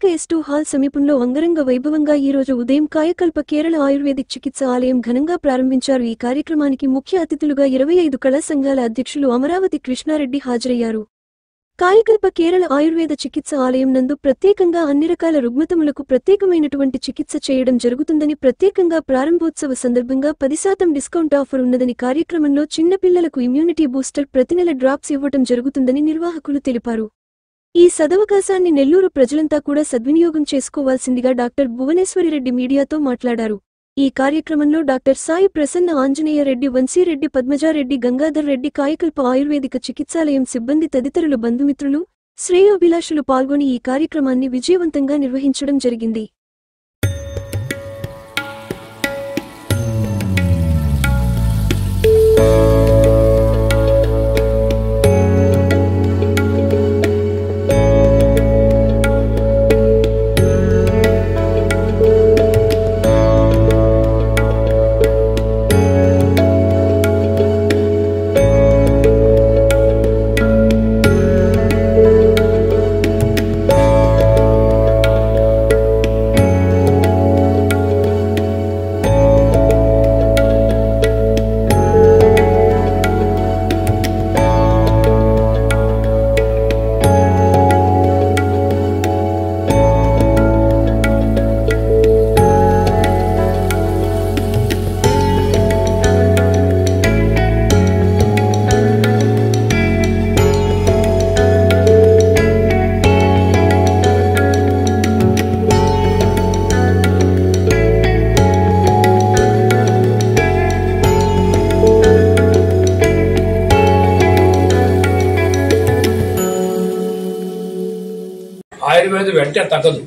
స్థానిక S2 hall సమీపంలో అంగరంగ వైభవంగా ఈ రోజు ఉదయం కాయకల్ప కేరళ ఆయుర్వేదిక్ చికిత్స ఆలయం ఘనంగా ప్రారంభించారు. ఈ కార్యక్రమానికి ముఖ్య అతిథులుగా 25 కళా సంఘాల అధ్యక్షులు అమరావతి కృష్ణారెడ్డి హాజరయ్యారు. కాయకల్ప కేరళ ఆయుర్వేద చికిత్స ఆలయం నందు ప్రత్యేకంగా అన్ని రకాల రుగ్మతములకు ప్రత్యేకమైనటువంటి చికిత్స చేయడం జరుగుతుందని, ప్రత్యేకంగా ప్రారంభోత్సవ సందర్భంగా 10% డిస్కౌంట్ ఆఫర్ ఉన్నదని, కార్యక్రమంలో చిన్నపిల్లలకు ఇమ్యూనిటీ బూస్టర్ ప్రతి నెల డ్రాప్స్ ఇవ్వటం జరుగుతుందని నిర్వాహకులు తెలిపారు. ఈ సదవకాశాన్ని నెల్లూరు ప్రజలంతా కూడా సద్వినియోగం చేసుకోవాల్సిందిగా డాక్టర్ భువనేశ్వరిరెడ్డి మీడియాతో మాట్లాడారు. ఈ కార్యక్రమంలో డాక్టర్ సాయి ప్రసన్న, ఆంజనేయ రెడ్డి, వంశీరెడ్డి, పద్మజారెడ్డి, గంగాధర్ రెడ్డి, కాయకల్ప ఆయుర్వేదిక చికిత్సాలయం సిబ్బంది తదితరులు బంధుమిత్రులు, శ్రేయోభిలాషులు పాల్గొని ఈ కార్యక్రమాన్ని విజయవంతంగా నిర్వహించడం జరిగింది. ఆయుర్వేదం వెంటనే తగ్గదు,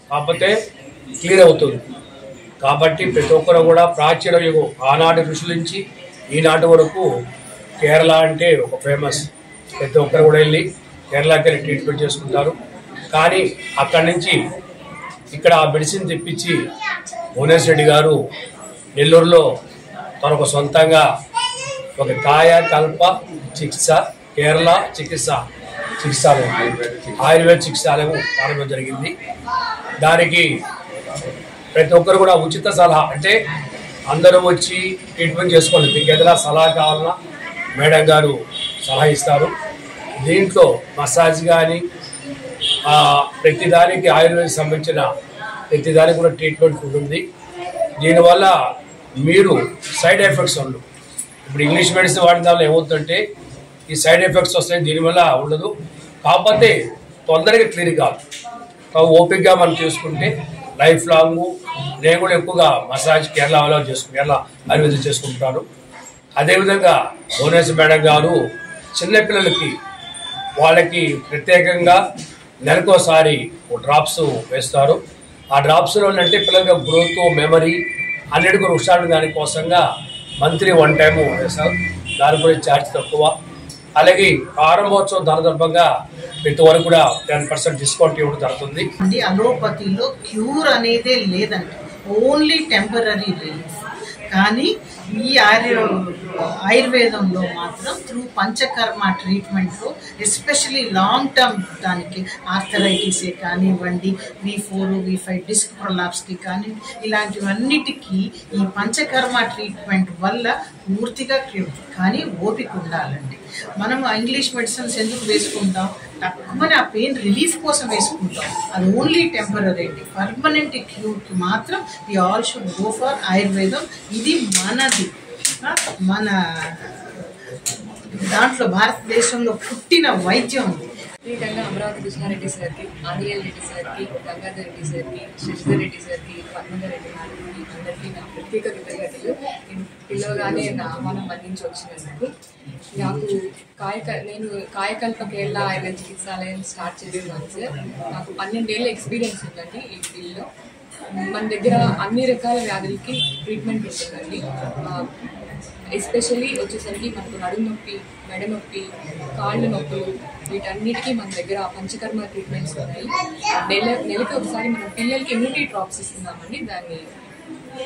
కాకపోతే క్లియర్ అవుతుంది. కాబట్టి ప్రతి ఒక్కరు కూడా ప్రాచీన యుగం ఆనాటి ఋషుల నుంచి ఈనాటి వరకు కేరళ అంటే ఒక ఫేమస్. ప్రతి ఒక్కరు కూడా వెళ్ళి కేరళకి వెళ్ళి ట్రీట్మెంట్ చేసుకుంటారు. కానీ అక్కడి నుంచి ఇక్కడ ఆ మెడిసిన్ తెప్పించి భువనేశ్వర్ రెడ్డి గారు నెల్లూరులో తనకు సొంతంగా ఒక కాయకల్ప చికిత్స కేరళ చికిత్సాలయం ఆయుర్వేద చికిత్సాలయం ప్రారంభం జరిగింది. దానికి ప్రతి ఒక్కరు కూడా ఉచిత సలహా, అంటే అందరూ వచ్చి ట్రీట్మెంట్ చేసుకోండి, మీకు ఏదైనా సలహా కావాలన్నా మేడం గారు సలహా ఇస్తారు. దీంట్లో మసాజ్ కానీ ప్రతిదానికి ఆయుర్వేదం సంబంధించిన ప్రతిదానికి కూడా ట్రీట్మెంట్ ఉంటుంది. దీనివల్ల మీరు సైడ్ ఎఫెక్ట్స్ ఉండవు. ఇప్పుడు ఇంగ్లీష్ మెడిసిన్ వాడిన దానిలో ఏమవుతుందంటే ఈ సైడ్ ఎఫెక్ట్స్ వస్తాయి, దీనివల్ల ఉండదు. కాకపోతే తొందరగా క్లియర్ కాదు. ఓపిక్గా మనం చేసుకుంటే లైఫ్ లాంగ్. నేను కూడా ఎక్కువగా మసాజ్ కేరళ ఆయుర్వేదం చేసుకుంటాను. అదేవిధంగా భువనేశ్వర్ మేడం గారు చిన్నపిల్లలకి వాళ్ళకి ప్రత్యేకంగా నెలకోసారి డ్రాప్స్ వేస్తారు. ఆ డ్రాప్స్లో అంటే పిల్లలకి గ్రోత్, మెమరీ అన్నిటి కూడా హుషారు దానికోసంగా మంత్లీ 1 టైం వేస్తారు. దాని గురించి ఛార్జ్ తక్కువ. అలాగే ప్రారంభోత్సవం సందర్భంగా ప్రతి వరకు కూడా 10% డిస్కౌంట్ ఇవ్వడం జరుగుతుంది. అలోపతిలో క్యూర్ అనేదే లేదండి, ఓన్లీ టెంపరీ రిలీఫ్. కానీ ఈ ఆయుర్వేదంలో మాత్రం త్రూ పంచకర్మ ట్రీట్మెంట్లో ఎస్పెషలీ లాంగ్ టర్మ్ దానికి ఆర్థరైటిసే కానివ్వండి, V4, V5 డిస్క్ ప్రొలాప్స్కి కానీ ఇలాంటివన్నిటికీ ఈ పంచకర్మ ట్రీట్మెంట్ వల్ల పూర్తిగా క్యూర్. కానీ ఓపిక ఉండాలండి. మనం ఇంగ్లీష్ మెడిసిన్స్ ఎందుకు వేసుకుంటాం? తక్కువని ఆ పెయిన్ రిలీఫ్ కోసం వేసుకుంటాం. అది ఓన్లీ టెంపరీ. పర్మనెంట్ క్యూర్కి మాత్రం we all should go for ఆయుర్వేదం. ఇది మన దాంట్లో భారతదేశంలో పుట్టిన వైద్యం ఉంది. విధంగా అమరావతి కృష్ణారెడ్డి సార్కి, ఆంజనేయ రెడ్డి సార్కి, గంగాధర్ రెడ్డి సార్కి, శశిధర్ రెడ్డి సార్కి, పద్మధర్ రెడ్డి గారికి అందరికీ నా ప్రత్యేక కృతజ్ఞతలు. నేను పిలవగానే నా ఆహ్వానం అందించి వచ్చినందుకు. నేను కాయకల్ప కేరళ ఆయుర్వేద చికిత్సాలయం స్టార్ట్ చేస్తున్నాను సార్. నాకు 12 ఏళ్ళ ఎక్స్పీరియన్స్ ఉందండి ఈ ఫీల్డ్లో. మన దగ్గర అన్ని రకాల వ్యాధులకి ట్రీట్మెంట్ ఉంటుందండి. ఎస్పెషల్లీ వచ్చేసరికి మనకు నడుము నొప్పి, మెడ నొప్పి, కాళ్ళు నొప్పులు, వీటన్నిటికీ మన దగ్గర పంచకర్మ ట్రీట్మెంట్స్ ఉన్నాయి. నెలకి ఒకసారి మనం పిల్లలకి ఇమ్యూనిటీ డ్రాప్స్ ఇస్తున్నామండి. దాన్ని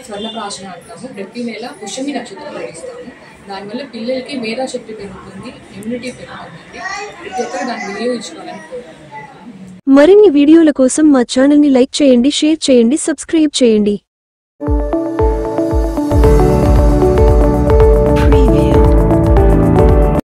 స్వర్ణప్రాశన అంటాము. ప్రతి నెల పుష్యమి నక్షత్రంలో ఇస్తాము. దానివల్ల పిల్లలకి మేధాశక్తి పెరుగుతుంది, ఇమ్యూనిటీ పెరుగుతుందండి. ప్రతి ఒక్కరు దాన్ని వినియోగించుకోవాలని కోరుకుంటున్నాను. మరిన్ని వీడియోల కోసం మా ఛానల్ ని లైక్ చేయండి, షేర్ చేయండి, సబ్స్క్రైబ్ చేయండి.